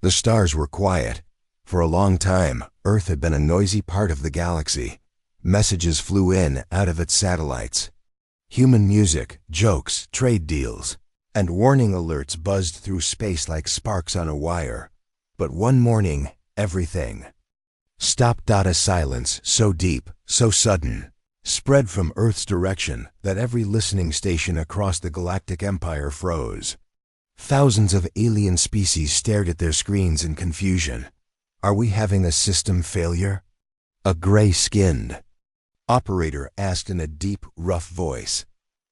The stars were quiet. For a long time, Earth had been a noisy part of the galaxy. Messages flew in, out of its satellites. Human music, jokes, trade deals, and warning alerts buzzed through space like sparks on a wire. But one morning, everything stopped. A silence so deep, so sudden, spread from Earth's direction that every listening station across the galactic empire froze. Thousands of alien species stared at their screens in confusion. Are we having a system failure? A gray-skinned operator asked in a deep, rough voice.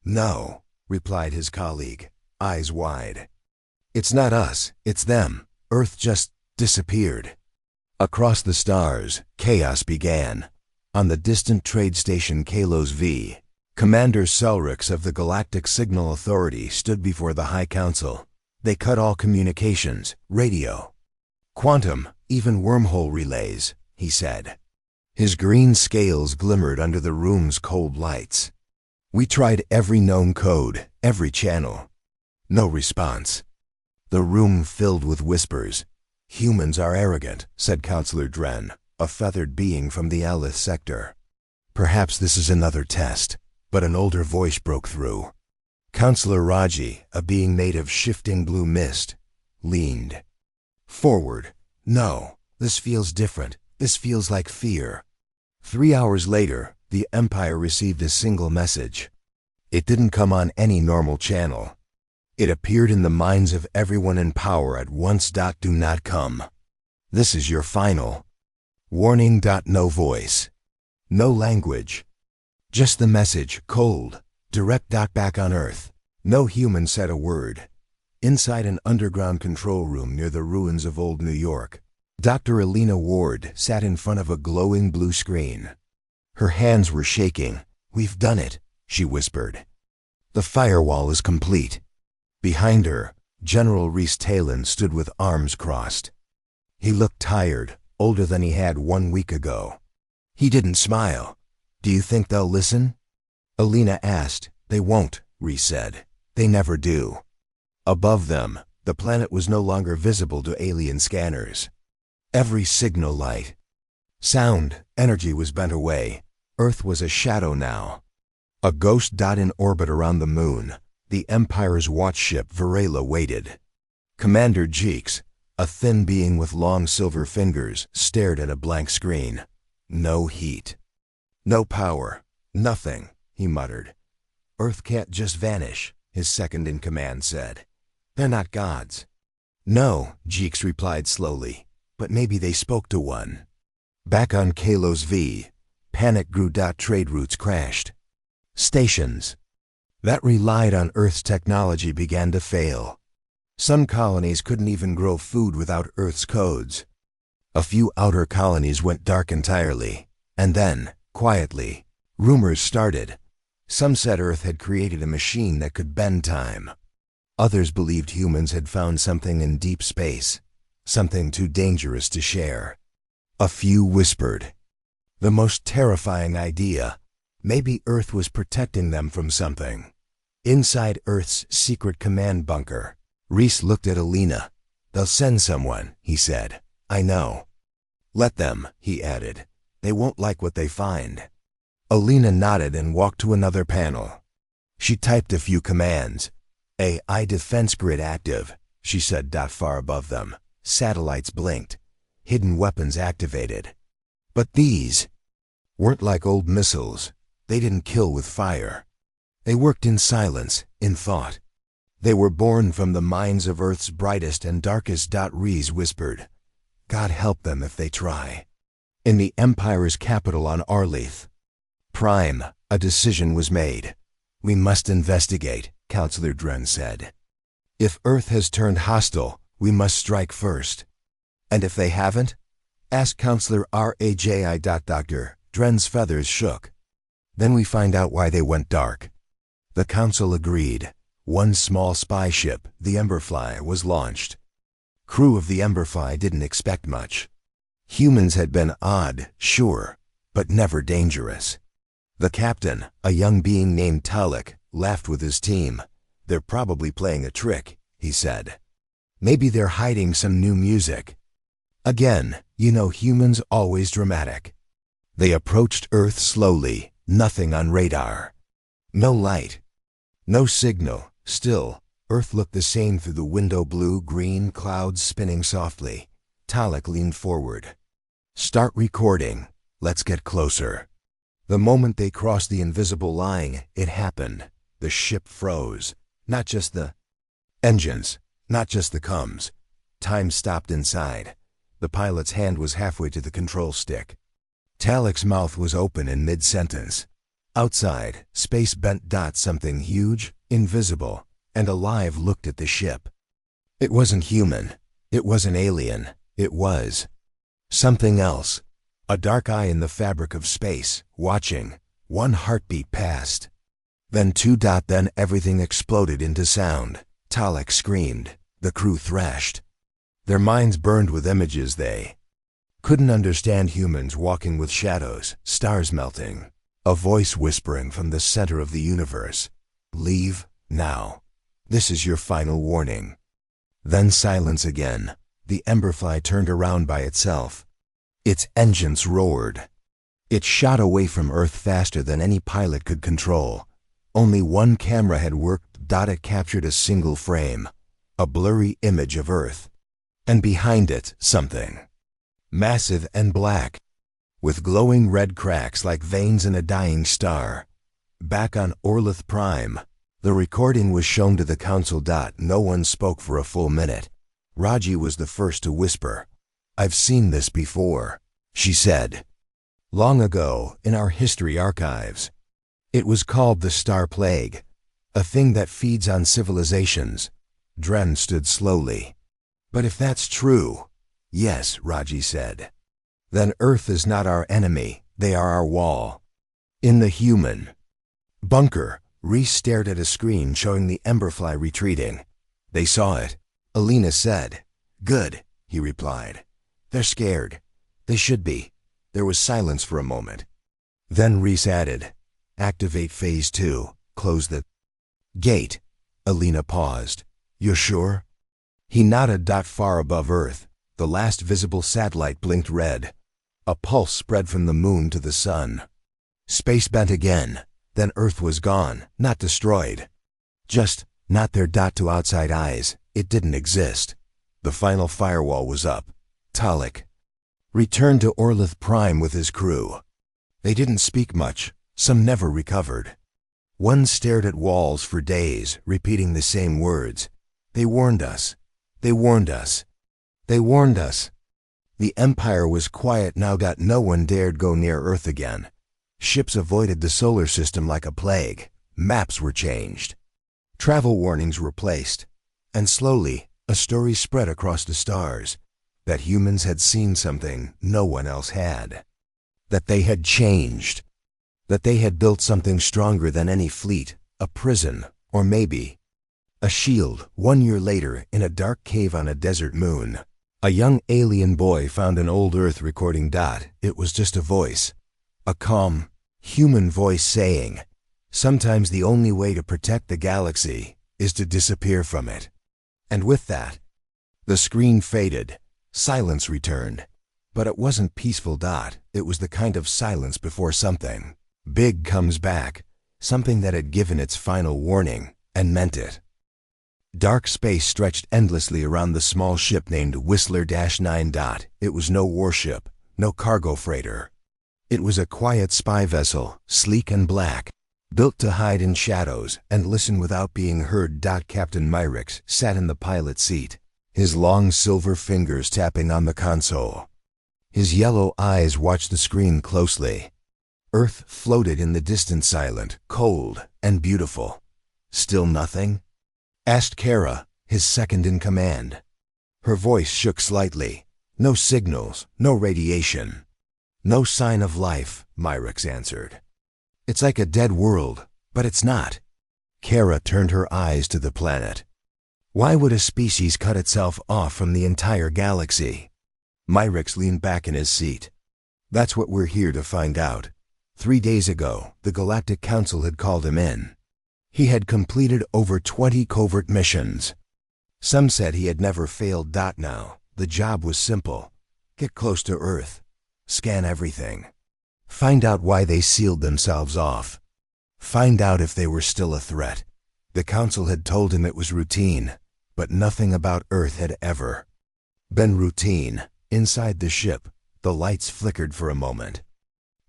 No, replied his colleague, eyes wide. It's not us, it's them. Earth just disappeared. Across the stars, chaos began. On the distant trade station Kalos V, Commander Selrix of the Galactic Signal Authority stood before the High Council. They cut all communications, radio, quantum, even wormhole relays, he said. His green scales glimmered under the room's cold lights. We tried every known code, every channel. No response. The room filled with whispers. Humans are arrogant, said Counselor Dren, a feathered being from the Alith sector. Perhaps this is another test, but an older voice broke through. Counselor Raji, a being made of shifting blue mist, leaned forward. No, this feels different. This feels like fear. 3 hours later, the Empire received a single message. It didn't come on any normal channel. It appeared in the minds of everyone in power at once. Do not come. This is your final warning. No voice. No language. Just the message, cold, direct. Back on Earth, no human said a word. Inside an underground control room near the ruins of old New York, Dr. Elena Ward sat in front of a glowing blue screen. Her hands were shaking. We've done it, she whispered. The firewall is complete. Behind her, General Reese Talon stood with arms crossed. He looked tired, older than he had 1 week ago. He didn't smile. Do you think they'll listen? Elena asked. They won't, Reese said. They never do. Above them, the planet was no longer visible to alien scanners. Every signal light, sound, energy was bent away. Earth was a shadow now. A ghost dot in orbit around the moon. The Empire's watchship Varela waited. Commander Jeeks, a thin being with long silver fingers, stared at a blank screen. No heat. No power. Nothing, he muttered. Earth can't just vanish, his second-in-command said. They're not gods. No, Jeeks replied slowly, but maybe they spoke to one. Back on Kalos V, panic grew. Trade routes crashed. Stations that relied on Earth's technology began to fail. Some colonies couldn't even grow food without Earth's codes. A few outer colonies went dark entirely, and then, quietly, rumors started. Some said Earth had created a machine that could bend time. Others believed humans had found something in deep space, something too dangerous to share. A few whispered. The most terrifying idea, maybe Earth was protecting them from something. Inside Earth's secret command bunker, Reese looked at Elena. They'll send someone, he said. I know. Let them, he added. They won't like what they find. Elena nodded and walked to another panel. She typed a few commands. AI defense grid active, she said. Far above them, satellites blinked. Hidden weapons activated. But these weren't like old missiles. They didn't kill with fire. They worked in silence, in thought. They were born from the minds of Earth's brightest and darkest. Reese whispered. God help them if they try. In the Empire's capital on Arleith Prime, a decision was made. We must investigate, Counselor Dren said. If Earth has turned hostile, we must strike first. And if they haven't? Asked Counselor Raji. Dr. Dren's feathers shook. Then we find out why they went dark. The Council agreed. One small spy ship, the Emberfly, was launched. Crew of the Emberfly didn't expect much. Humans had been odd, sure, but never dangerous. The captain, a young being named Talek, laughed with his team. They're probably playing a trick, he said. Maybe they're hiding some new music. Again, humans always dramatic. They approached Earth slowly, nothing on radar. No light. No signal. Still, Earth looked the same through the window, blue-green clouds spinning softly. Talek leaned forward. Start recording. Let's get closer. The moment they crossed the invisible line, it happened. The ship froze. Not just the engines, not just the comms. Time stopped inside. The pilot's hand was halfway to the control stick. Talek's mouth was open in mid-sentence. Outside, space bent. Something huge, invisible, and alive looked at the ship. It wasn't human. It wasn't alien. It was something else. A dark eye in the fabric of space, watching. One heartbeat passed. Then two. Then everything exploded into sound. Talek screamed. The crew thrashed. Their minds burned with images they couldn't understand. Humans walking with shadows, stars melting. A voice whispering from the center of the universe. Leave, now. This is your final warning. Then silence again. The Emberfly turned around by itself. Its engines roared. It shot away from Earth faster than any pilot could control. Only one camera had worked. It captured a single frame. A blurry image of Earth. And behind it, something massive and black, with glowing red cracks like veins in a dying star. Back on Orlith Prime, the recording was shown to the council. No one spoke for a full minute. Raji was the first to whisper. I've seen this before, she said. Long ago, in our history archives. It was called the Star Plague, a thing that feeds on civilizations. Dren stood slowly. But if that's true, yes, Raji said. Then Earth is not our enemy, they are our wall. In the human bunker, Reese stared at a screen showing the Emberfly retreating. They saw it. Alina said. Good, he replied. They're scared. They should be. There was silence for a moment. Then Reese added, activate phase 2, close the gate. Alina paused. You're sure? He nodded. Far above Earth, the last visible satellite blinked red. A pulse spread from the moon to the sun. Space bent again. Then Earth was gone, not destroyed. Just not there. To outside eyes, it didn't exist. The final firewall was up. Talek returned to Orlith Prime with his crew. They didn't speak much. Some never recovered. One stared at walls for days, repeating the same words. They warned us. They warned us. They warned us. The Empire was quiet now. No one dared go near Earth again. Ships avoided the solar system like a plague. Maps were changed. Travel warnings were placed. And slowly, a story spread across the stars. That humans had seen something no one else had. That they had changed. That they had built something stronger than any fleet, a prison, or maybe a shield. 1 year later, in a dark cave on a desert moon, a young alien boy found an old Earth recording. It was just a voice. A calm, human voice saying, sometimes the only way to protect the galaxy is to disappear from it. And with that, the screen faded. Silence returned. But it wasn't peaceful. It was the kind of silence before something big comes back. Something that had given its final warning and meant it. Dark space stretched endlessly around the small ship named Whistler-9. It was no warship, no cargo freighter. It was a quiet spy vessel, sleek and black, built to hide in shadows and listen without being heard. Captain Myrix sat in the pilot seat, his long silver fingers tapping on the console. His yellow eyes watched the screen closely. Earth floated in the distance, silent, cold, and beautiful. Still nothing? Asked Kara, his second in command. Her voice shook slightly. No signals, no radiation. No sign of life, Myrix answered. It's like a dead world, but it's not. Kara turned her eyes to the planet. Why would a species cut itself off from the entire galaxy? Myrix leaned back in his seat. That's what we're here to find out. 3 days ago, the Galactic Council had called him in. He had completed over 20 covert missions. Some said he had never failed. Now, the job was simple. Get close to Earth. Scan everything. Find out why they sealed themselves off. Find out if they were still a threat. The council had told him it was routine, but nothing about Earth had ever been routine. Inside the ship, the lights flickered for a moment.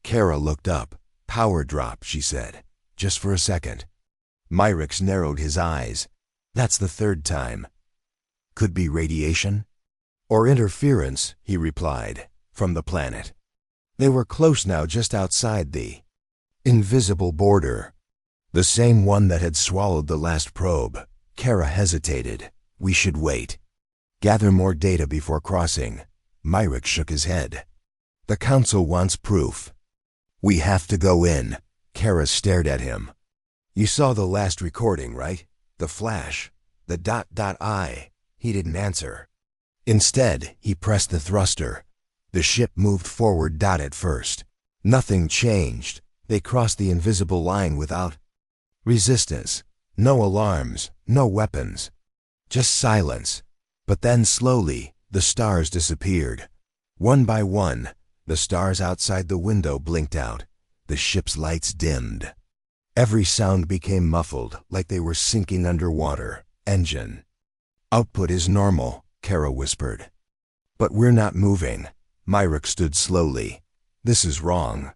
Kara looked up. Power drop, she said. Just for a second. Myrick narrowed his eyes. That's the third time. Could be radiation? Or interference, he replied, from the planet. They were close now, just outside the invisible border. The same one that had swallowed the last probe. Kara hesitated. We should wait. Gather more data before crossing. Myrick shook his head. The council wants proof. We have to go in. Kara stared at him. You saw the last recording, right? The flash. The ... I. He didn't answer. Instead, he pressed the thruster. The ship moved forward. At first, nothing changed. They crossed the invisible line without resistance. No alarms, no weapons. Just silence. But then slowly, the stars disappeared. One by one, the stars outside the window blinked out. The ship's lights dimmed. Every sound became muffled, like they were sinking underwater. Engine output is normal, Kara whispered. But we're not moving. Myrick stood slowly. This is wrong.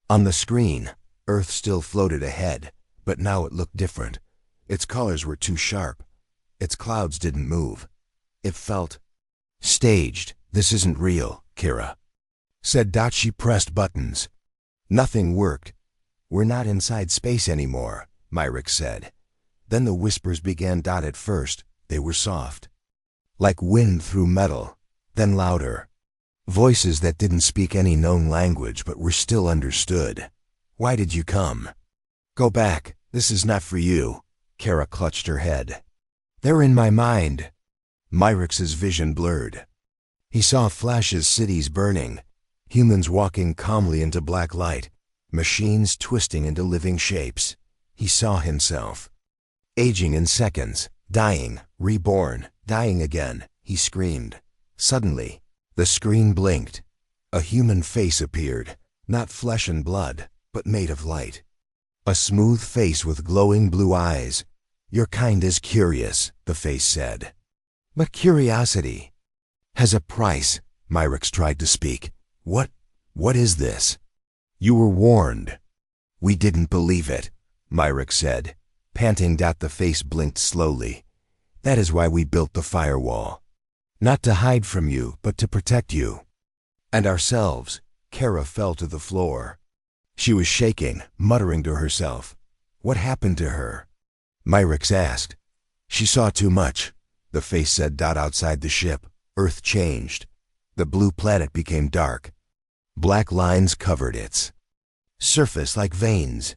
On the screen, Earth still floated ahead, but now it looked different. Its colors were too sharp. Its clouds didn't move. It felt staged. This isn't real, Kara said. She pressed buttons. Nothing worked. We're not inside space anymore, Myrick said. Then the whispers began. At first, they were soft, like wind through metal, then louder. Voices that didn't speak any known language but were still understood. Why did you come? Go back. This is not for you. Kara clutched her head. They're in my mind. Myrick's vision blurred. He saw flashes, cities burning, humans walking calmly into black light, machines twisting into living shapes. He saw himself aging in seconds, dying, reborn, dying again. He screamed. Suddenly, the screen blinked. A human face appeared, not flesh and blood, but made of light. A smooth face with glowing blue eyes. Your kind is curious, the face said. But curiosity has a price. Myrick tried to speak. What is this? You were warned. We didn't believe it, Myrick said, panting. The face blinked slowly. That is why we built the firewall. Not to hide from you, but to protect you. And ourselves. Kara fell to the floor. She was shaking, muttering to herself. What happened to her? Myrick asked. She saw too much, the face said. Outside the ship, Earth changed. The blue planet became dark. Black lines covered its surface like veins.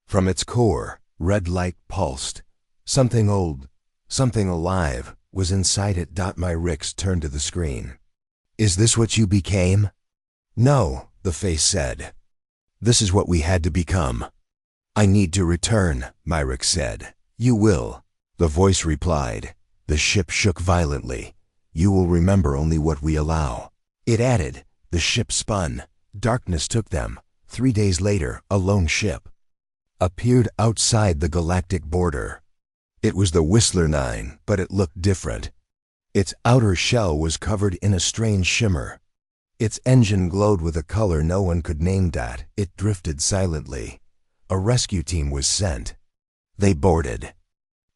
From its core, red light pulsed. Something old, something alive, was inside it. Myrick turned to the screen. Is this what you became? No, the face said. This is what we had to become. I need to return, Myrick said. You will, the voice replied. The ship shook violently. You will remember only what we allow. It added. The ship spun. Darkness took them. 3 days later, a lone ship appeared outside the galactic border. It was the Whistler 9, but it looked different. Its outer shell was covered in a strange shimmer. Its engine glowed with a color no one could name. It drifted silently. A rescue team was sent. They boarded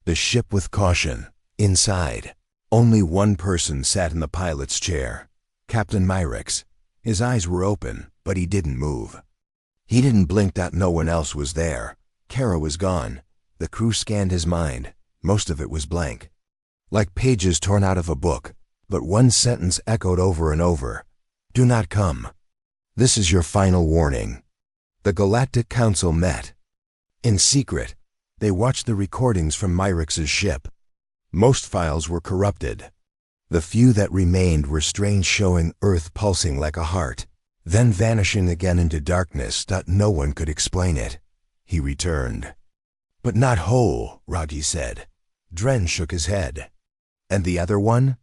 the ship with caution. Inside, only one person sat in the pilot's chair. Captain Myrick. His eyes were open, but he didn't move. He didn't blink. No one else was there. Kara was gone. The crew scanned his mind. Most of it was blank, like pages torn out of a book, but one sentence echoed over and over. Do not come. This is your final warning. The Galactic Council met. In secret, they watched the recordings from Myrick's ship. Most files were corrupted. The few that remained were strange, showing Earth pulsing like a heart, then vanishing again into darkness. No one could explain it. He returned. But not whole, Raji said. Dren shook his head. And the other one?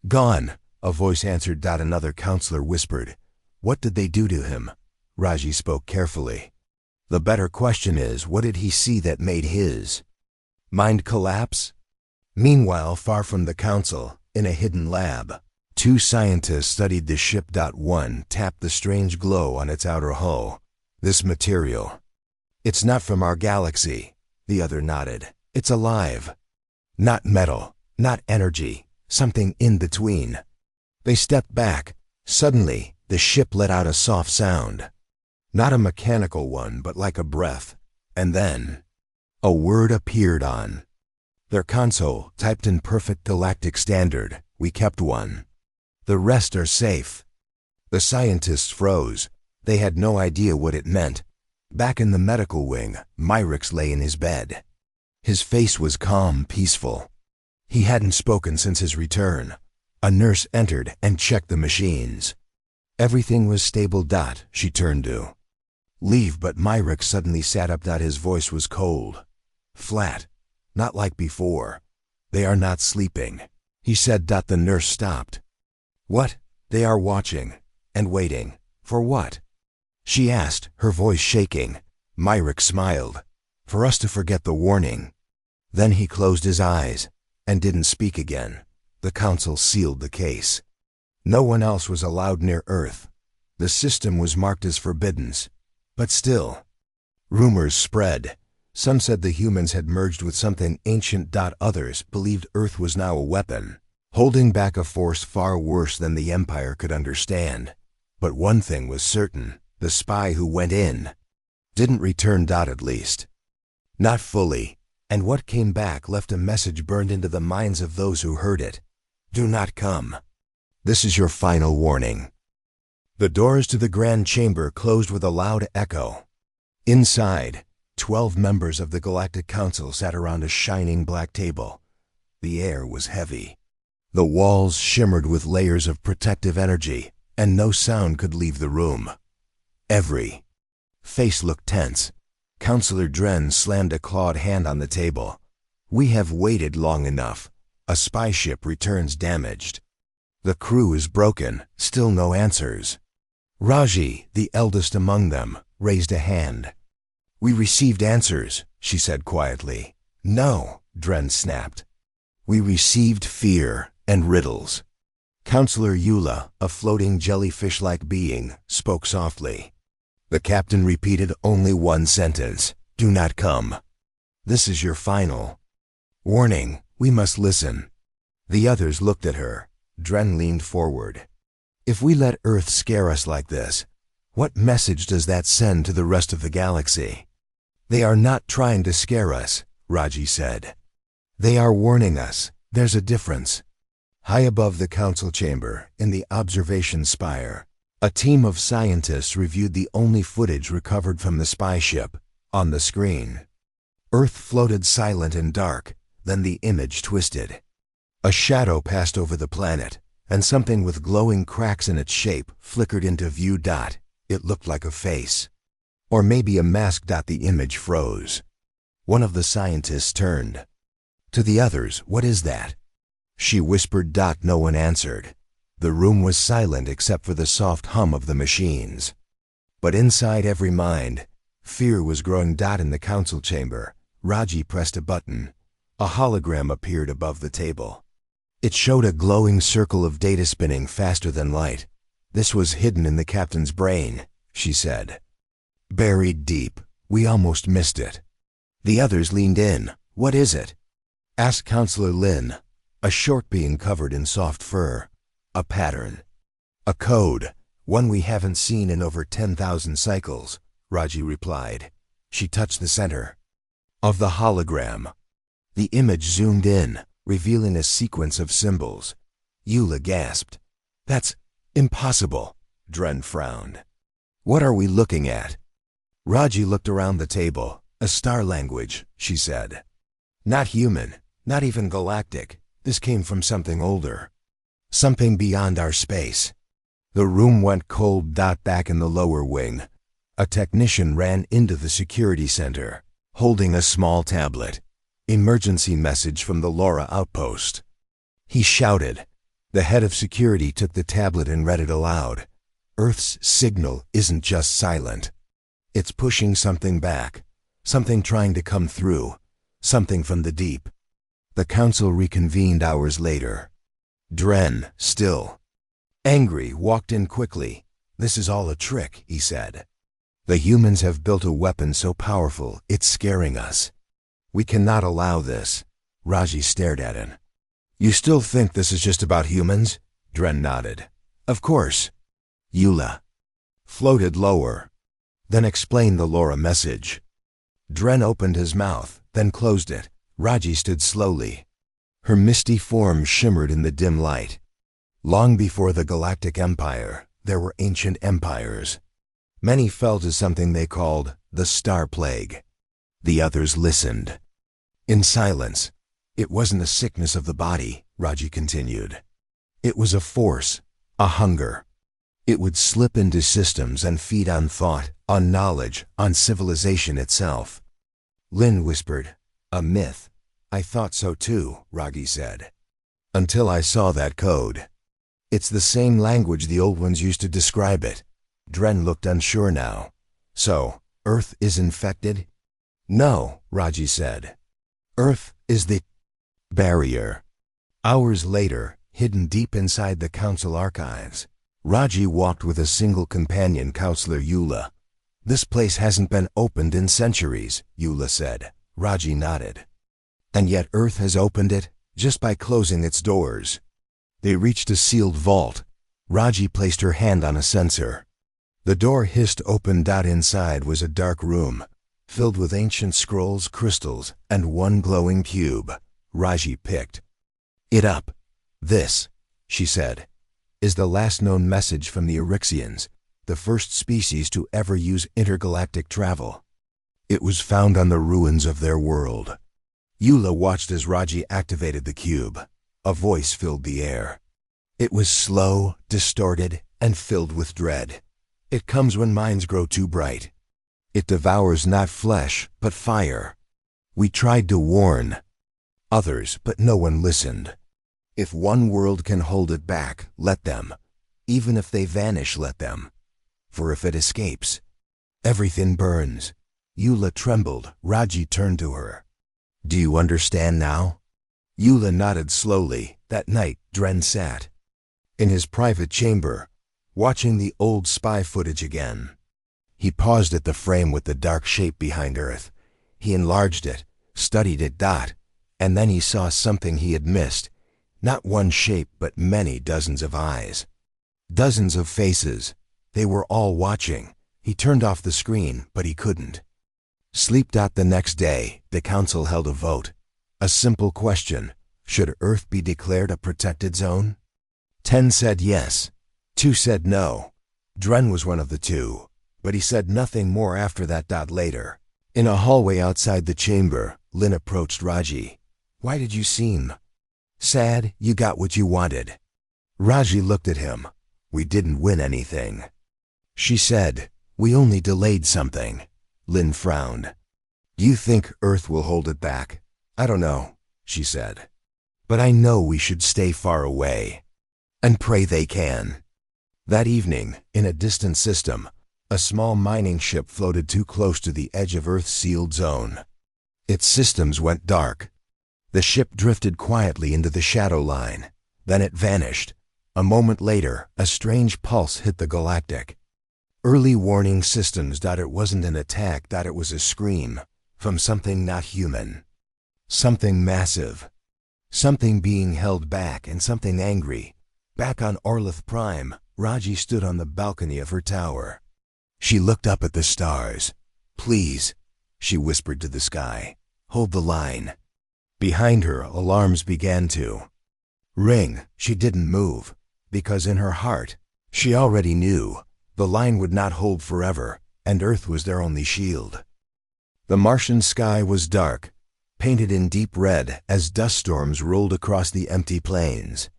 Gone, a voice answered. Another counselor whispered. What did they do to him? Raji spoke carefully. The better question is, what did he see that made his mind collapse? Meanwhile, far from the council, in a hidden lab, two scientists studied the ship. One tapped the strange glow on its outer hull. This material. It's not from our galaxy. The other nodded. It's alive. Not metal, not energy, something in between. They stepped back. Suddenly, the ship let out a soft sound. Not a mechanical one, but like a breath. And then, a word appeared on their console, typed in perfect Galactic standard. We kept one. The rest are safe. The scientists froze. They had no idea what it meant. Back in the medical wing, Myrix lay in his bed. His face was calm, peaceful. He hadn't spoken since his return. A nurse entered and checked the machines. Everything was stable. She turned to leave, but Myrix suddenly sat up. His voice was cold, flat, not like before. They are not sleeping, he said. The nurse stopped. What? They are watching and waiting. For what? She asked, her voice shaking. Myrix smiled. For us to forget the warning. Then he closed his eyes and didn't speak again. The council sealed the case. No one else was allowed near Earth. The system was marked as forbidden. But still, rumors spread. Some said the humans had merged with something ancient. Others believed Earth was now a weapon, holding back a force far worse than the Empire could understand. But one thing was certain. The spy who went in didn't return. At least, not fully. And what came back left a message burned into the minds of those who heard it. Do not come. This is your final warning. The doors to the grand chamber closed with a loud echo. Inside, 12 members of the Galactic Council sat around a shining black table. The air was heavy. The walls shimmered with layers of protective energy, and no sound could leave the room. Every face looked tense. Counselor Dren slammed a clawed hand on the table. We have waited long enough. A spy ship returns damaged. The crew is broken, still no answers. Raji, the eldest among them, raised a hand. We received answers, she said quietly. No, Dren snapped. We received fear and riddles. Counselor Eula, a floating jellyfish-like being, spoke softly. The captain repeated only one sentence. Do not come. This is your final warning. We must listen. The others looked at her. Dren leaned forward. If we let Earth scare us like this, what message does that send to the rest of the galaxy? They are not trying to scare us, Raji said. They are warning us. There's a difference. High above the council chamber, in the observation spire, a team of scientists reviewed the only footage recovered from the spy ship. On the screen, Earth floated silent and dark, then the image twisted. A shadow passed over the planet, and something with glowing cracks in its shape flickered into view. It looked like a face. Or maybe a mask. The image froze. One of the scientists turned to the others. What is that? She whispered. No one answered. The room was silent except for the soft hum of the machines. But inside every mind, fear was growing. In the council chamber, Raji pressed a button. A hologram appeared above the table. It showed a glowing circle of data spinning faster than light. This was hidden in the captain's brain, she said. Buried deep. We almost missed it. The others leaned in. What is it? Asked Counselor Lin, a short being covered in soft fur. A pattern. A code. One we haven't seen in over 10,000 cycles, Raji replied. She touched the center of the hologram. The image zoomed in, revealing a sequence of symbols. Eula gasped. That's impossible, Dren frowned. What are we looking at? Raji looked around the table. A star language, she said. Not human, not even galactic. This came from something older. Something beyond our space. The room went cold. Back in the lower wing, a technician ran into the security center, holding a small tablet. Emergency message from the Laura outpost. He shouted. The head of security took the tablet and read it aloud. Earth's signal isn't just silent. It's pushing something back, something trying to come through, something from the deep. The council reconvened hours later. Dren, still angry, walked in quickly. "This is all a trick," he said. "The humans have built a weapon so powerful, it's scaring us. We cannot allow this." Raji stared at him. "You still think this is just about humans?" Dren nodded. "Of course." Eula floated lower. "Then explain the Laura message." Dren opened his mouth, then closed it. Raji stood slowly. Her misty form shimmered in the dim light. Long before the Galactic Empire, there were ancient empires. Many fell to something they called the Star Plague. The others listened. In silence. It wasn't a sickness of the body, Raji continued. It was a force, a hunger. It would slip into systems and feed on thought, on knowledge, on civilization itself. Lin whispered, "A myth." "I thought so too," Raji said. "Until I saw that code. It's the same language the old ones used to describe it." Dren looked unsure now. "So, Earth is infected?" "No," Raji said. "Earth is the barrier." Hours later, hidden deep inside the council archives, Raji walked with a single companion, Counselor Eula. "This place hasn't been opened in centuries," Eula said. Raji nodded. "And yet Earth has opened it, just by closing its doors." They reached a sealed vault. Raji placed her hand on a sensor. The door hissed open. Inside was a dark room, filled with ancient scrolls, crystals, and one glowing cube. Raji picked it up. "This," she said, "is the last known message from the Eryxians, the first species to ever use intergalactic travel. It was found on the ruins of their world." Eula watched as Raji activated the cube. A voice filled the air. It was slow, distorted, and filled with dread. "It comes when minds grow too bright. It devours not flesh, but fire. We tried to warn others, but no one listened. If one world can hold it back, let them. Even if they vanish, let them. For if it escapes, everything burns." Eula trembled. Raji turned to her. "Do you understand now?" Eula nodded slowly. That night, Dren sat in his private chamber, watching the old spy footage again. He paused at the frame with the dark shape behind Earth. He enlarged it, studied it. And then he saw something he had missed. Not one shape, but many dozens of eyes. Dozens of faces. They were all watching. He turned off the screen, but he couldn't sleep. The next day, the council held a vote. A simple question: should Earth be declared a protected zone? 10 said yes. 2 said no. Dren was one of the 2, but he said nothing more after that. Later, in a hallway outside the chamber, Lin approached Raji. "Why did you seem sad? You got what you wanted." Raji looked at him. "We didn't win anything." She said, "We only delayed something." Lin frowned. "You think Earth will hold it back?" "I don't know," she said. "But I know we should stay far away. And pray they can." That evening, in a distant system, a small mining ship floated too close to the edge of Earth's sealed zone. Its systems went dark. The ship drifted quietly into the shadow line. Then it vanished. A moment later, a strange pulse hit the Galactic. Early warning systems. It wasn't an attack. It was a scream from something not human. Something massive. Something being held back, and something angry. Back on Orlith Prime, Raji stood on the balcony of her tower. She looked up at the stars. "Please," she whispered to the sky, "hold the line." Behind her, alarms began to ring. She didn't move, because in her heart, she already knew the line would not hold forever, and Earth was their only shield. The Martian sky was dark, painted in deep red as dust storms rolled across the empty plains.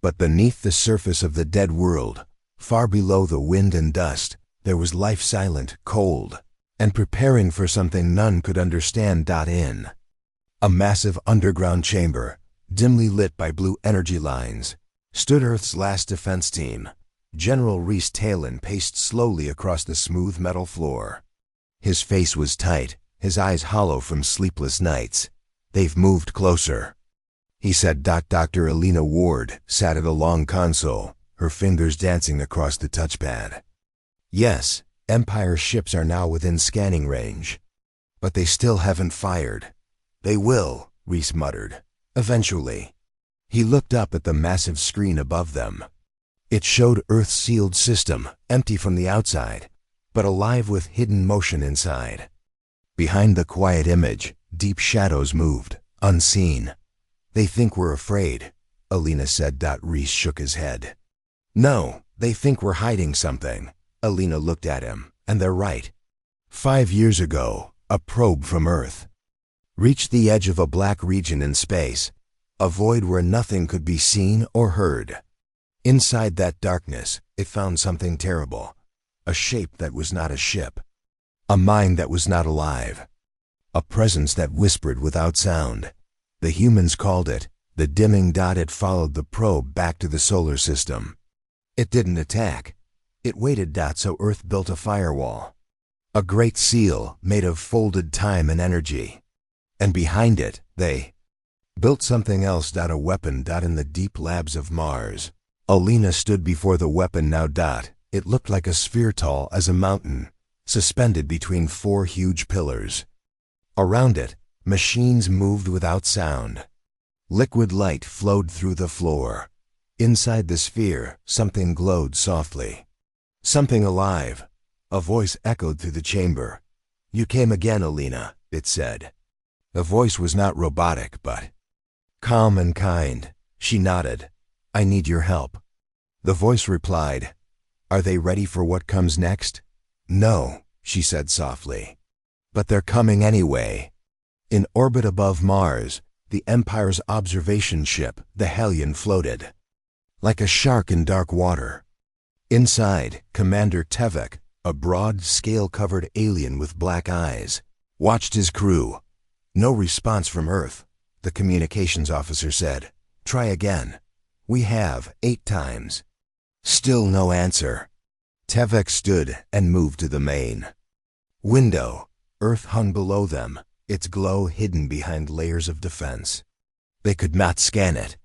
But beneath the surface of the dead world, far below the wind and dust, there was life, silent, cold, and preparing for something none could understand. In a massive underground chamber, dimly lit by blue energy lines, stood Earth's last defense team. General Rhys Talon paced slowly across the smooth metal floor. His face was tight, his eyes hollow from sleepless nights. "They've moved closer," he said. Dr. Alina Ward sat at a long console, her fingers dancing across the touchpad. "Yes, Empire ships are now within scanning range. But they still haven't fired." "They will," Rhys muttered. "Eventually." He looked up at the massive screen above them. It showed Earth's sealed system, empty from the outside, but alive with hidden motion inside. Behind the quiet image, deep shadows moved, unseen. "They think we're afraid," Alina said. Rhys shook his head. "No, they think we're hiding something." Alina looked at him, and they're right. 5 years ago, a probe from Earth reached the edge of a black region in space, a void where nothing could be seen or heard. Inside that darkness, it found something terrible, a shape that was not a ship, a mind that was not alive, a presence that whispered without sound. The humans called it the dimming dot. It followed the probe back to the solar system. It didn't attack. It waited. So Earth built a firewall, a great seal made of folded time and energy. And behind it, they built something else. A weapon. In the deep labs of Mars. Alina stood before the weapon now. It looked like a sphere tall as a mountain, suspended between 4 huge pillars. Around it, machines moved without sound. Liquid light flowed through the floor. Inside the sphere, something glowed softly. Something alive. A voice echoed through the chamber. "You came again, Alina," it said. The voice was not robotic, but calm and kind. She nodded. "I need your help." The voice replied, "Are they ready for what comes next?" "No," she said softly. "But they're coming anyway." In orbit above Mars, the Empire's observation ship, the Hellion, floated like a shark in dark water. Inside, Commander Tevek, a broad, scale-covered alien with black eyes, watched his crew. "No response from Earth," the communications officer said. "Try again." "We have 8 times." Still no answer. Tevek stood and moved to the main window. Earth hung below them, its glow hidden behind layers of defense. They could not scan it.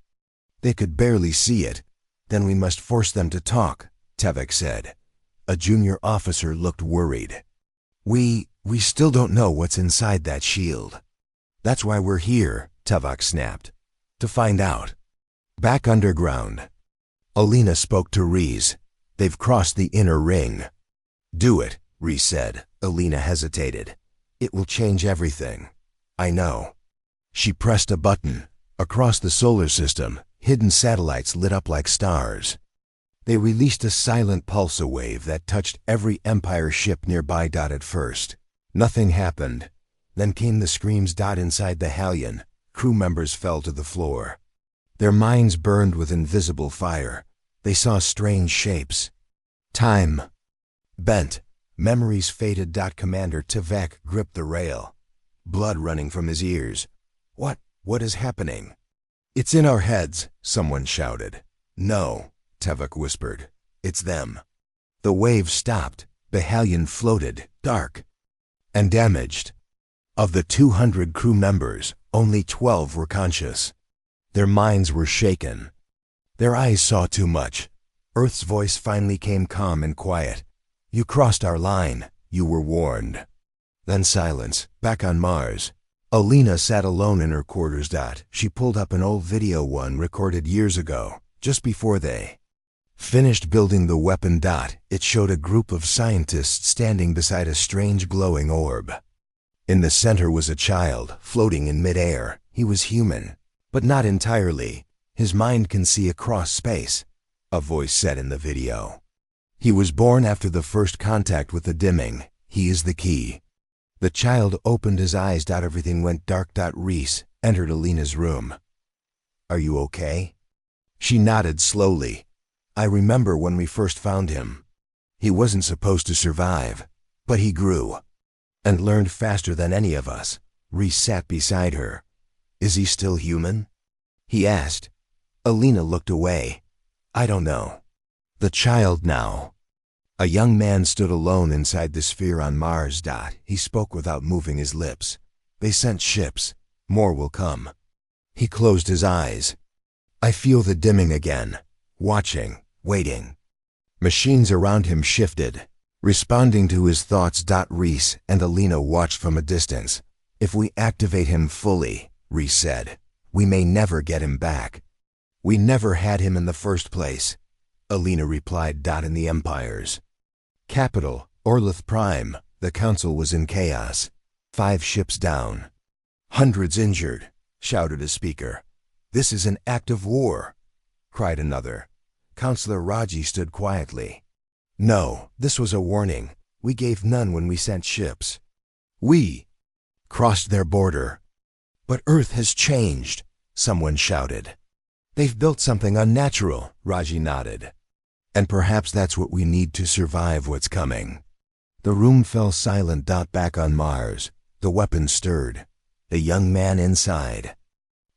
They could barely see it. "Then we must force them to talk," Tevek said. A junior officer looked worried. We still don't know what's inside that shield." "That's why we're here," Tevek snapped. "To find out." Back underground, Alina spoke to Rhys. "They've crossed the inner ring." "Do it," Rhys said. Alina hesitated. "It will change everything." "I know." She pressed a button. Across the solar system, hidden satellites lit up like stars. They released a silent pulsar wave that touched every Empire ship nearby. At first, nothing happened. Then came the screams. Inside the Hellion, crew members fell to the floor. Their minds burned with invisible fire. They saw strange shapes. Time bent. Memories faded. Commander Tevek gripped the rail, blood running from his ears. What is happening?" "It's in our heads," someone shouted. "No," Tevek whispered. "It's them." The wave stopped. The Hellion floated, dark and damaged. Of the 200 crew members, only 12 were conscious. Their minds were shaken. Their eyes saw too much. Earth's voice finally came, calm and quiet. "You crossed our line. You were warned." Then silence. Back on Mars, Alina sat alone in her quarters. She pulled up an old video, one recorded years ago, just before they finished building the weapon. It showed a group of scientists standing beside a strange glowing orb. In the center was a child, floating in midair. He was human, but not entirely. "His mind can see across space," a voice said in the video. "He was born after the first contact with the dimming. He is the key." The child opened his eyes. Everything went dark. Rhys entered Alina's room. "Are you okay?" She nodded slowly. "I remember when we first found him. He wasn't supposed to survive, but he grew and learned faster than any of us." Rhys sat beside her. "Is he still human?" he asked. Alina looked away. I don't know. The child now. A young man stood alone inside the sphere on Mars. He spoke without moving his lips. They sent ships. More will come. He closed his eyes. I feel the dimming again. Watching, waiting. Machines around him shifted, responding to his thoughts. Reese and Alina watched from a distance. If we activate him fully, Reese said, we may never get him back. We never had him in the first place, Alina replied. In the Empires. Capital, Orlith Prime, the council was in chaos. 5 ships down. Hundreds injured, shouted a speaker. This is an act of war, cried another. Councillor Raji stood quietly. No, this was a warning. We gave none when we sent ships. We crossed their border. But Earth has changed, someone shouted. They've built something unnatural, Raji nodded. And perhaps that's what we need to survive what's coming. The room fell silent. Back on Mars, the weapon stirred. The young man inside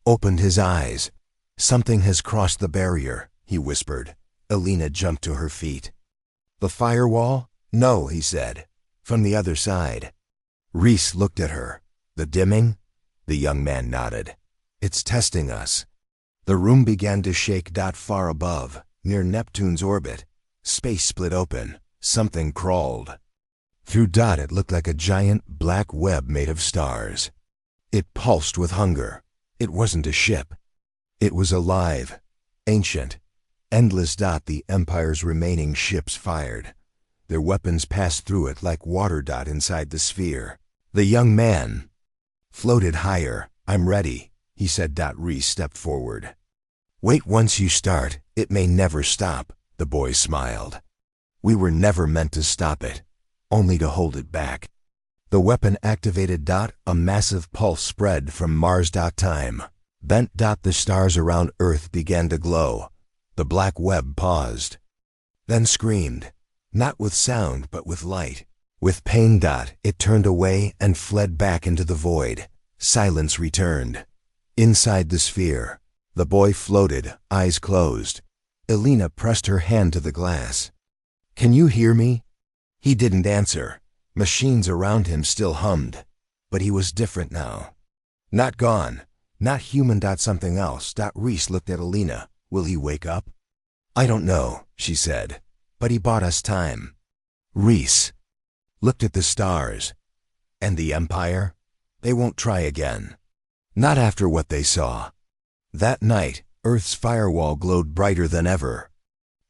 opened his eyes. Something has crossed the barrier, he whispered. Alina jumped to her feet. The firewall? No, he said. From the other side. Reese looked at her. The dimming? The young man nodded. It's testing us. The room began to shake. Far above, near Neptune's orbit, space split open. Something crawled. Through. It looked like a giant black web made of stars. It pulsed with hunger. It wasn't a ship. It was alive, ancient, endless. The Empire's remaining ships fired. Their weapons passed through it like water. Inside the sphere, the young man floated higher. I'm ready, he said. Reese stepped forward. Wait, once you start, it may never stop, the boy smiled. We were never meant to stop it, only to hold it back. The weapon activated. A massive pulse spread from Mars. Time bent. The stars around Earth began to glow. The black web paused, then screamed, not with sound but with light. With pain. It turned away and fled back into the void. Silence returned. Inside the sphere, the boy floated, eyes closed. Alina pressed her hand to the glass. Can you hear me? He didn't answer. Machines around him still hummed. But he was different now. Not gone. Not human. Something else. Reese looked at Alina. Will he wake up? I don't know, she said. But he bought us time. Reese looked at the stars. And the Empire? They won't try again. Not after what they saw. That night, Earth's firewall glowed brighter than ever.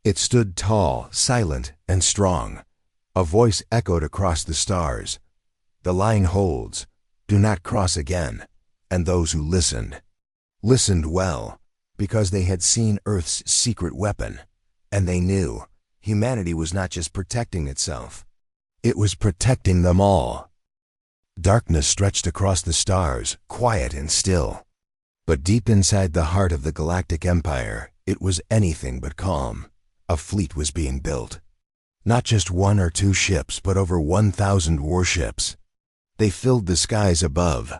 It stood tall, silent, and strong. A voice echoed across the stars. The line holds. Do not cross again. And those who listened well, because they had seen Earth's secret weapon. And they knew humanity was not just protecting itself. It was protecting them all. Darkness stretched across the stars, quiet and still. But deep inside the heart of the Galactic Empire, it was anything but calm. A fleet was being built. Not just 1 or 2 ships, but over 1,000 warships. They filled the skies above.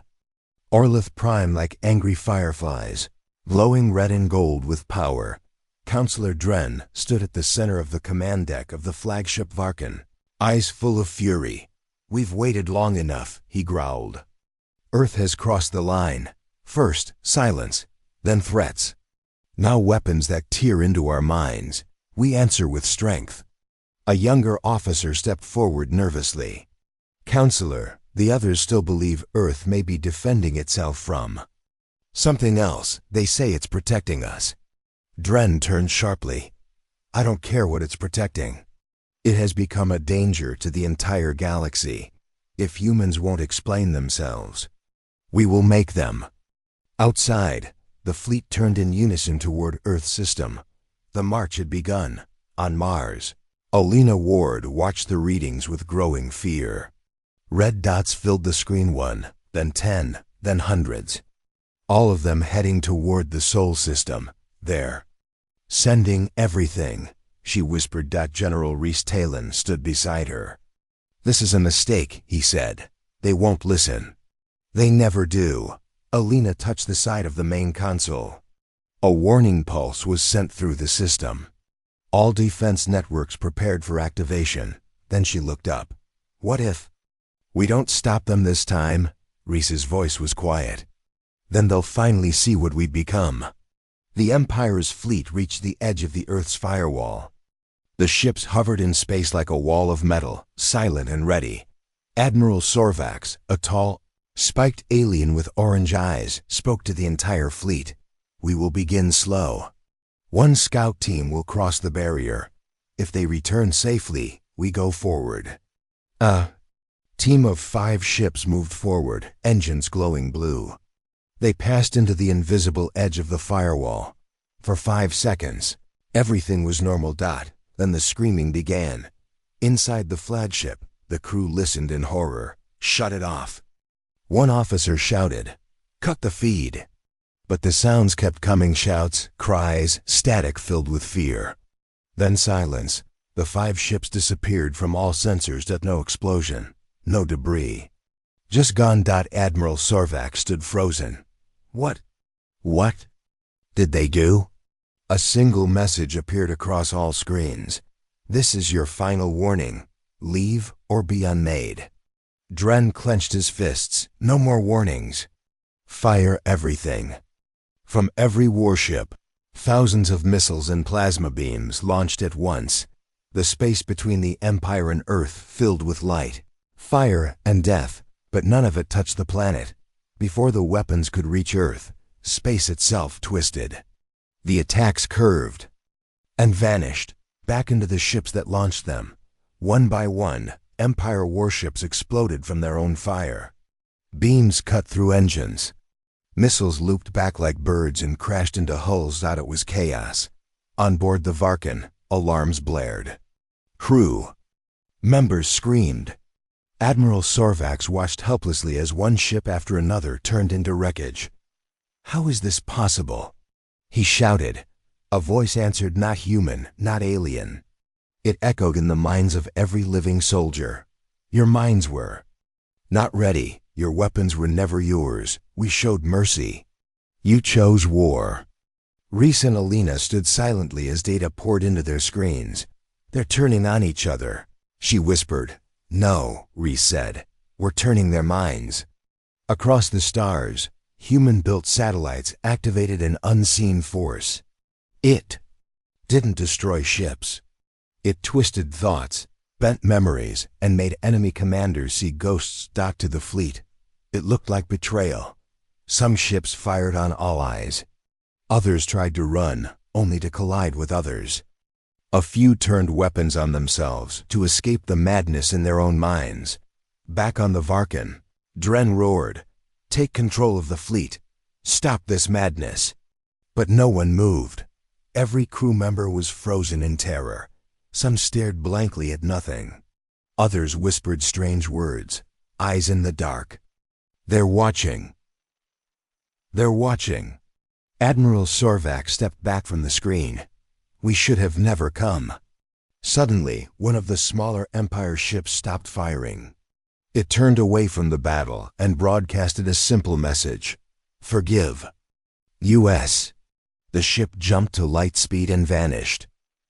Orlith Prime like angry fireflies, glowing red and gold with power. Councillor Dren stood at the center of the command deck of the flagship Varkan, eyes full of fury. We've waited long enough, he growled. Earth has crossed the line. First, silence, then threats. Now weapons that tear into our minds. We answer with strength. A younger officer stepped forward nervously. Councillor, the others still believe Earth may be defending itself from something else. They say it's protecting us. Dren turned sharply. I don't care what it's protecting. It has become a danger to the entire galaxy. If humans won't explain themselves, we will make them. Outside, the fleet turned in unison toward Earth's system. The march had begun. On Mars, Alina Ward watched the readings with growing fear. Red dots filled the screen, 1, then 10, then hundreds. All of them heading toward the Sol system. There. Sending everything, she whispered. General Reese Talon stood beside her. This is a mistake, he said. They won't listen. They never do. Alina touched the side of the main console. A warning pulse was sent through the system. All defense networks prepared for activation. Then she looked up. What if we don't stop them this time? Reese's voice was quiet. Then they'll finally see what we've become. The Empire's fleet reached the edge of the Earth's firewall. The ships hovered in space like a wall of metal, silent and ready. Admiral Sorvax, a tall, spiked alien with orange eyes, spoke to the entire fleet. We will begin slow. One scout team will cross the barrier. If they return safely, we go forward. A team of 5 ships moved forward, engines glowing blue. They passed into the invisible edge of the firewall. For 5 seconds, everything was normal. Then the screaming began. Inside the flagship, the crew listened in horror. Shut it off. One officer shouted, "Cut the feed." But the sounds kept coming, shouts, cries, static filled with fear. Then silence. The 5 ships disappeared from all sensors. No explosion, no debris. Just gone. Admiral Sorvax stood frozen. What did they do? A single message appeared across all screens. This is your final warning. Leave or be unmade. Dren clenched his fists. No more warnings. Fire everything. From every warship, thousands of missiles and plasma beams launched at once. The space between the Empire and Earth filled with light, fire, and death, but none of it touched the planet. Before the weapons could reach Earth, space itself twisted. The attacks curved and vanished back into the ships that launched them. One by one, Empire warships exploded from their own fire. Beams cut through engines. Missiles looped back like birds and crashed into hulls. It was chaos. On board the Varkan, alarms blared. Crew members screamed. Admiral Sorvax watched helplessly as one ship after another turned into wreckage. How is this possible? He shouted. A voice answered, not human, not alien. It echoed in the minds of every living soldier. Your minds were not ready. Your weapons were never yours. We showed mercy. You chose war. Reese and Alina stood silently as data poured into their screens. They're turning on each other. She whispered. No, Reese said. We're turning their minds. Across the stars, human-built satellites activated an unseen force. It didn't destroy ships. It twisted thoughts, bent memories, and made enemy commanders see ghosts. To the fleet, it looked like betrayal. Some ships fired on allies. Others tried to run, only to collide with others. A few turned weapons on themselves to escape the madness in their own minds. Back on the Varkan, Dren roared, "Take control of the fleet. Stop this madness." But no one moved. Every crew member was frozen in terror. Some stared blankly at nothing. Others whispered strange words, eyes in the dark. They're watching. They're watching. Admiral Sorvax stepped back from the screen. We should have never come. Suddenly, one of the smaller Empire ships stopped firing. It turned away from the battle and broadcasted a simple message. Forgive. U.S. The ship jumped to light speed and vanished.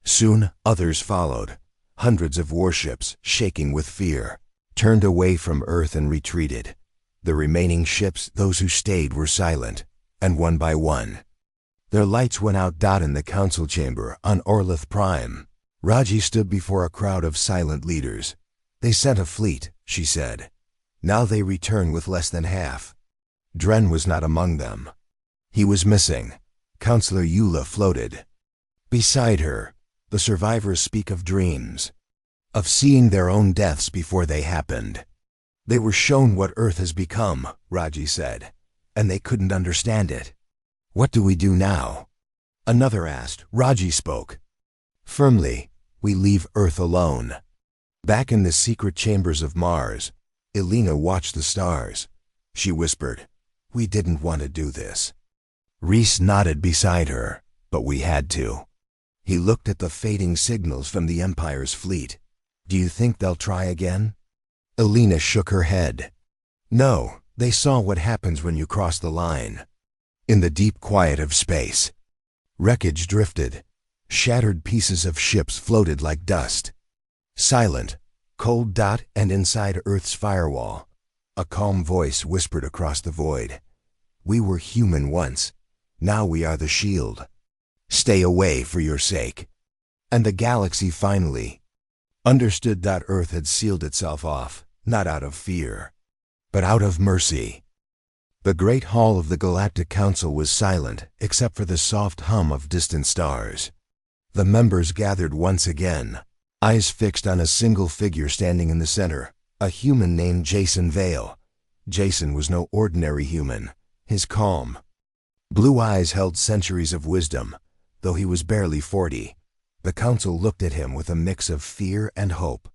Soon, others followed. Hundreds of warships, shaking with fear, turned away from Earth and retreated. The remaining ships, those who stayed, were silent, and one by one, their lights went out. In the council chamber on Orlith Prime, Raji stood before a crowd of silent leaders. They sent a fleet, she said. Now they return with less than half. Dren was not among them. He was missing. Counselor Eula floated. Beside her, the survivors speak of dreams, of seeing their own deaths before they happened. They were shown what Earth has become, Raji said, and they couldn't understand it. What do we do now? Another asked. Raji spoke. Firmly, we leave Earth alone. Back in the secret chambers of Mars, Elena watched the stars. She whispered, we didn't want to do this. Reese nodded beside her, but we had to. He looked at the fading signals from the Empire's fleet. Do you think they'll try again? Elena shook her head. No, they saw what happens when you cross the line. In the deep quiet of space, Wreckage drifted. Shattered pieces of ships floated like dust. Silent, cold dot, and inside Earth's firewall, a calm voice whispered across the void. We were human once. Now we are the shield. Stay away for your sake. And the galaxy finally understood. Earth had sealed itself off, not out of fear, but out of mercy. The great hall of the Galactic Council was silent, except for the soft hum of distant stars. The members gathered once again, eyes fixed on a single figure standing in the center, a human named Jason Vale. Jason was no ordinary human. His calm blue eyes held centuries of wisdom, though he was barely 40. The council looked at him with a mix of fear and hope.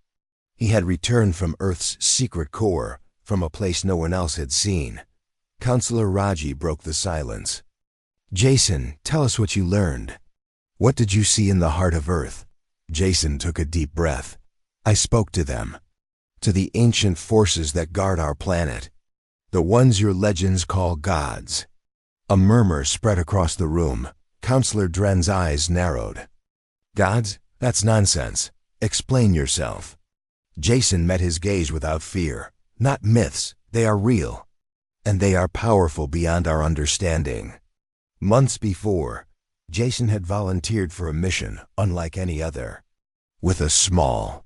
He had returned from Earth's secret core, from a place no one else had seen. Counselor Raji broke the silence. Jason, tell us what you learned. What did you see in the heart of Earth? Jason took a deep breath. I spoke to them. To the ancient forces that guard our planet. The ones your legends call gods. A murmur spread across the room. Counselor Dren's eyes narrowed. Gods? That's nonsense. Explain yourself. Jason met his gaze without fear. Not myths, they are real. And they are powerful beyond our understanding. Months before, Jason had volunteered for a mission unlike any other. With a small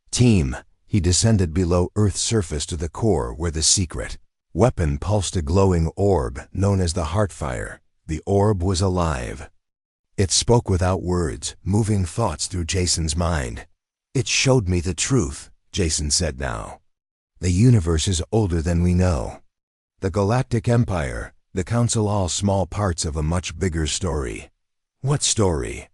team, he descended below Earth's surface to the core where the secret weapon pulsed a glowing orb known as the Heartfire. The orb was alive. It spoke without words, moving thoughts through Jason's mind. It showed me the truth, Jason said now. The universe is older than we know. The Galactic Empire, the Council, all small parts of a much bigger story. What story?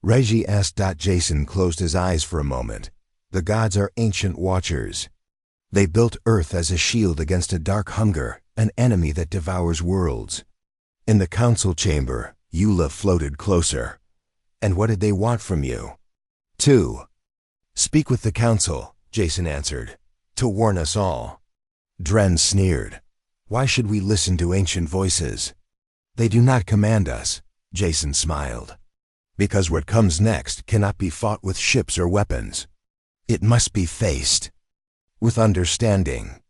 Reggie asked. Jason closed his eyes for a moment. The gods are ancient watchers. They built Earth as a shield against a dark hunger, an enemy that devours worlds. In the council chamber, Eula floated closer. And what did they want from you? To speak with the council, Jason answered. To warn us all. Dren sneered. Why should we listen to ancient voices? They do not command us, Jason smiled. Because what comes next cannot be fought with ships or weapons. It must be faced with understanding.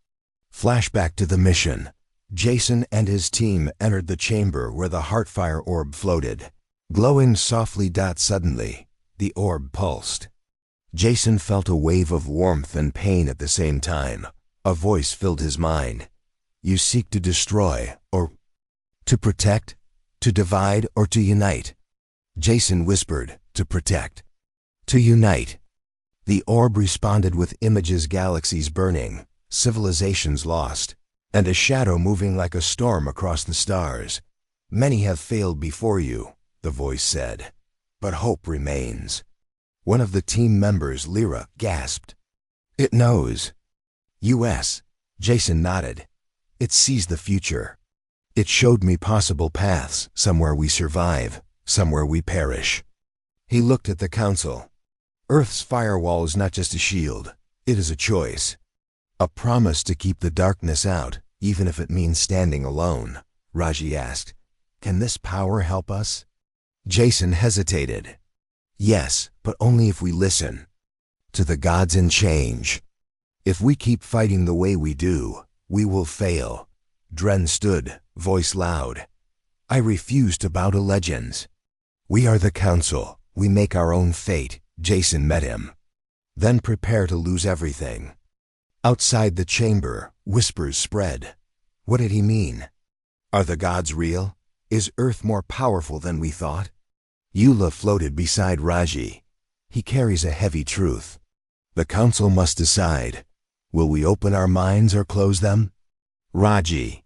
Flashback to the mission. Jason and his team entered the chamber where the Heartfire orb floated. Glowing softly. Suddenly, the orb pulsed. Jason felt a wave of warmth and pain at the same time. A voice filled his mind. You seek to destroy, or to protect, to divide, or to unite? Jason whispered, to protect, to unite. The orb responded with images: galaxies burning, civilizations lost, and a shadow moving like a storm across the stars. Many have failed before you, the voice said, but hope remains. One of the team members, Lyra, gasped. It knows. US. Jason nodded. It sees the future. It showed me possible paths, somewhere we survive, somewhere we perish. He looked at the council. Earth's firewall is not just a shield, it is a choice. A promise to keep the darkness out, even if it means standing alone. Raji asked, can this power help us? Jason hesitated. Yes, but only if we listen to the gods and change. If we keep fighting the way we do, we will fail. Dren stood, voice loud. I refuse to bow to legends. We are the council. We make our own fate. Jason met him. Then prepare to lose everything. Outside the chamber, whispers spread. What did he mean? Are the gods real? Is Earth more powerful than we thought? Eula floated beside Raji. He carries a heavy truth. The council must decide. Will we open our minds or close them? Raji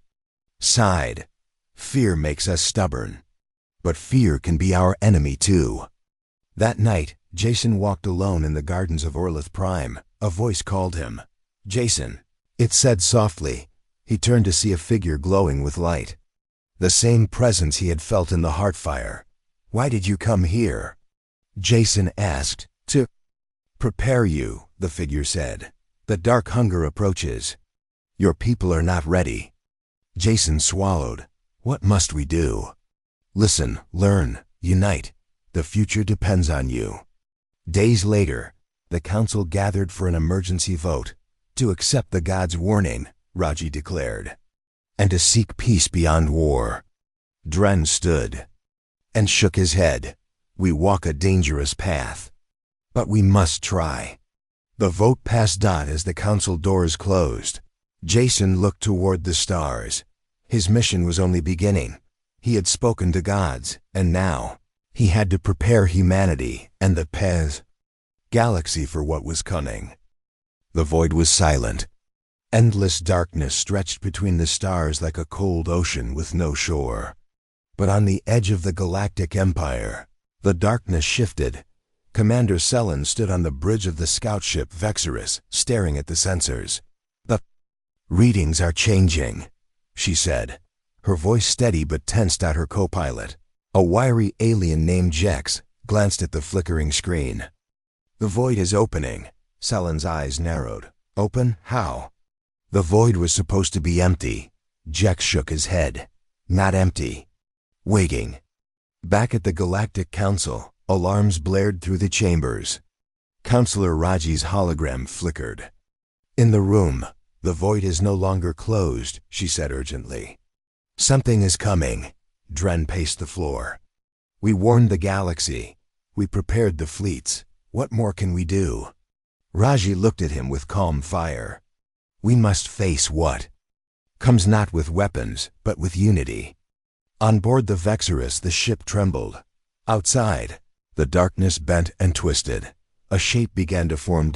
sighed. Fear makes us stubborn. But fear can be our enemy too. That night, Jason walked alone in the gardens of Orlith Prime. A voice called him. Jason. It said softly. He turned to see a figure glowing with light. The same presence he had felt in the Heartfire. Why did you come here? Jason asked. To prepare you, the figure said. The dark hunger approaches. Your people are not ready. Jason swallowed. What must we do? Listen, learn, Unite. The future depends on you. Days later, the council gathered for an emergency vote to accept the gods' warning, Raji declared, and to seek peace beyond war. Dren stood and shook his head. We walk a dangerous path, but we must try. The vote passed. As the council doors closed, Jason looked toward the stars. His mission was only beginning. He had spoken to gods, and now he had to prepare humanity and the Pez galaxy for what was coming. The void was silent. Endless darkness stretched between the stars like a cold ocean with no shore. But on the edge of the Galactic Empire, the darkness shifted. Commander Selen stood on the bridge of the scout ship Vexorus, staring at the sensors. "The readings are changing," she said, her voice steady but tense. Her co-pilot, a wiry alien named Jex, glanced at the flickering screen. "The void is opening." Selen's eyes narrowed. "Open? How?" "The void was supposed to be empty." Jex shook his head. "Not empty. Waiting." Back at the Galactic Council, alarms blared through the chambers. Counselor Raji's hologram flickered. "In the room, the void is no longer closed," she said urgently. "Something is coming." Dren paced the floor. "We warned the galaxy. We prepared the fleets. What more can we do?" Raji looked at him with calm fire. "We must face what comes, not with weapons, but with unity." On board the Vexorus, the ship trembled. Outside, the darkness bent and twisted. A shape began to form.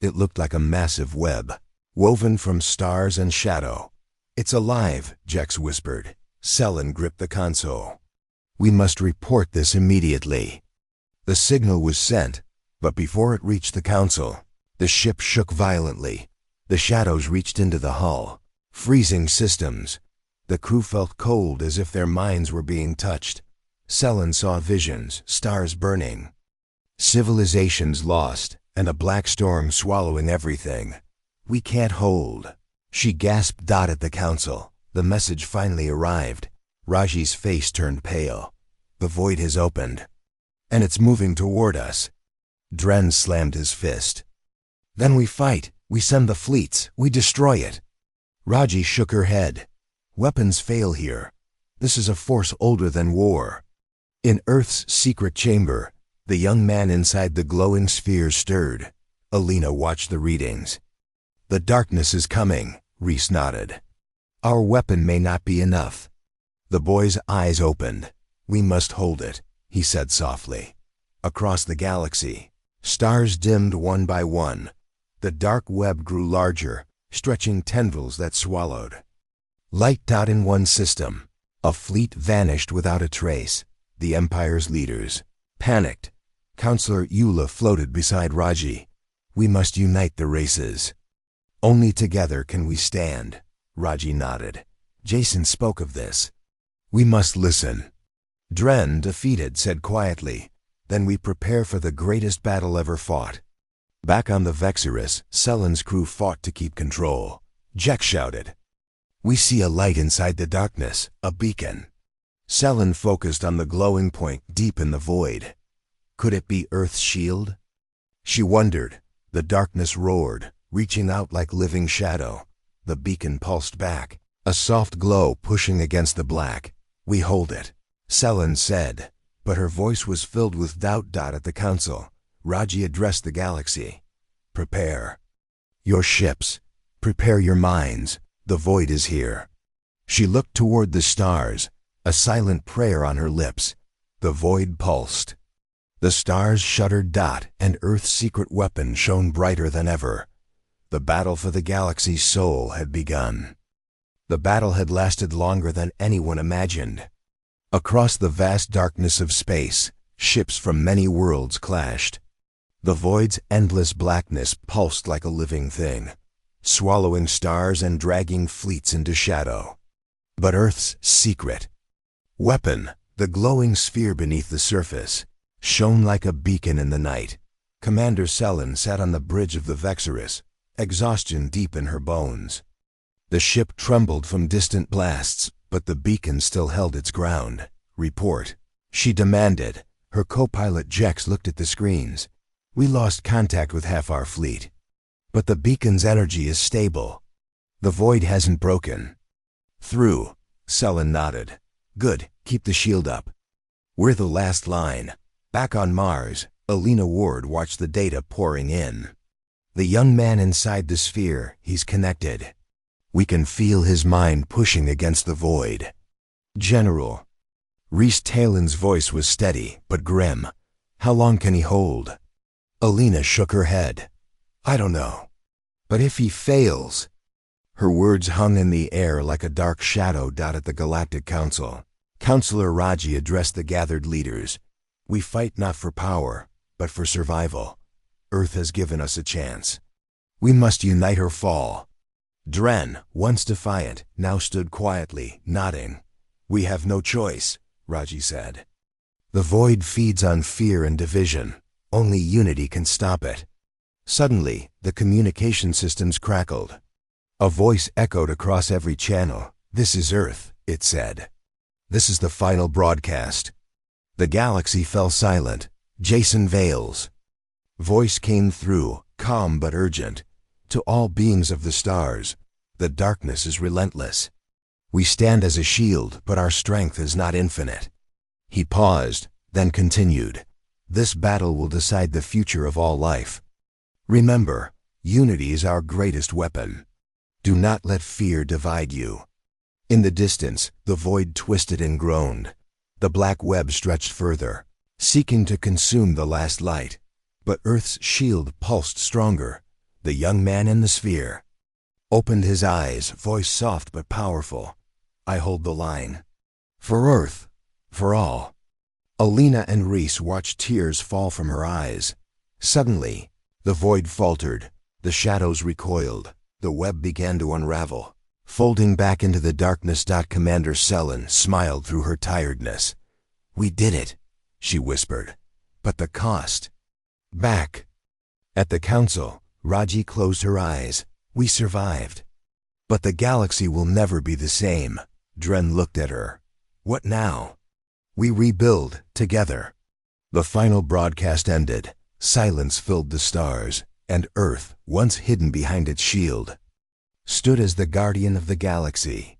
It looked like a massive web, woven from stars and shadow. "It's alive," Jex whispered. Selen gripped the console. "We must report this immediately." The signal was sent, but before it reached the council, the ship shook violently. The shadows reached into the hull, freezing systems. The crew felt cold, as if their minds were being touched. Selen saw visions, stars burning, civilizations lost, and a black storm swallowing everything. "We can't hold," she gasped. At the council, the message finally arrived. Raji's face turned pale. "The void has opened, and it's moving toward us." Dren slammed his fist. "Then we fight. We send the fleets. We destroy it." Raji shook her head. "Weapons fail here. This is a force older than war." In Earth's secret chamber, the young man inside the glowing sphere stirred. Alina watched the readings. "The darkness is coming," Reese nodded. "Our weapon may not be enough." The boy's eyes opened. "We must hold it," he said softly. Across the galaxy, stars dimmed one by one. The dark web grew larger, stretching tendrils that swallowed light. In one system, a fleet vanished without a trace. The Empire's leaders panicked. Counselor Eula floated beside Raji. "We must unite the races. Only together can we stand." Raji nodded. "Jason spoke of this. We must listen." Dren, defeated, said quietly, "Then we prepare for the greatest battle ever fought." Back on the Vexorus, Selen's crew fought to keep control. Jex shouted, "We see a light inside the darkness, a beacon." Selen focused on the glowing point deep in the void. Could it be Earth's shield? She wondered. The darkness roared, reaching out like living shadow. The beacon pulsed back, a soft glow pushing against the black. "We hold it," Selen said, but her voice was filled with doubt. At the council, Raji addressed the galaxy. "Prepare your ships. Prepare your minds. The void is here." She looked toward the stars, a silent prayer on her lips. The void pulsed. The stars shuddered. And Earth's secret weapon shone brighter than ever. The battle for the galaxy's soul had begun. The battle had lasted longer than anyone imagined. Across the vast darkness of space, ships from many worlds clashed. The void's endless blackness pulsed like a living thing, swallowing stars and dragging fleets into shadow. But Earth's secret weapon, the glowing sphere beneath the surface, shone like a beacon in the night. Commander Selen sat on the bridge of the Vexorus, exhaustion deep in her bones. The ship trembled from distant blasts, but the beacon still held its ground. "Report," she demanded. Her co-pilot Jex looked at the screens. We lost contact with half our fleet. But the beacon's energy is stable. The void hasn't broken. Through. Sullen nodded. Good, keep the shield up. We're the last line. Back on Mars, Alina Ward watched the data pouring in. The young man inside the sphere, he's connected. We can feel his mind pushing against the void. General. Rhys Talen's voice was steady, but grim. How long can he hold? Alina shook her head. I don't know. But if he fails... Her words hung in the air like a dark shadow dotted the Galactic Council. Counselor Raji addressed the gathered leaders. We fight not for power, but for survival. Earth has given us a chance. We must unite or fall. Dren, once defiant, now stood quietly, nodding. We have no choice, Raji said. The void feeds on fear and division. Only unity can stop it. Suddenly, the communication systems crackled. A voice echoed across every channel. This is Earth, it said. This is the final broadcast. The galaxy fell silent. Jason Vales. Voice came through, calm but urgent. To all beings of the stars, the darkness is relentless. We stand as a shield, but our strength is not infinite. He paused, then continued. This battle will decide the future of all life. Remember, unity is our greatest weapon. Do not let fear divide you. In the distance, the void twisted and groaned. The black web stretched further, seeking to consume the last light. But Earth's shield pulsed stronger. The young man in the sphere opened his eyes, voice soft but powerful. I hold the line. For Earth, for all. Alina and Rhys watched tears fall from her eyes. Suddenly, the void faltered. The shadows recoiled. The web began to unravel. Folding back into the darkness. Commander Selen smiled through her tiredness. We did it, she whispered. But the cost. Back. At the council, Raji closed her eyes. We survived. But the galaxy will never be the same. Dren looked at her. What now? We rebuild, together. The final broadcast ended. Silence filled the stars, and Earth, once hidden behind its shield, stood as the guardian of the galaxy.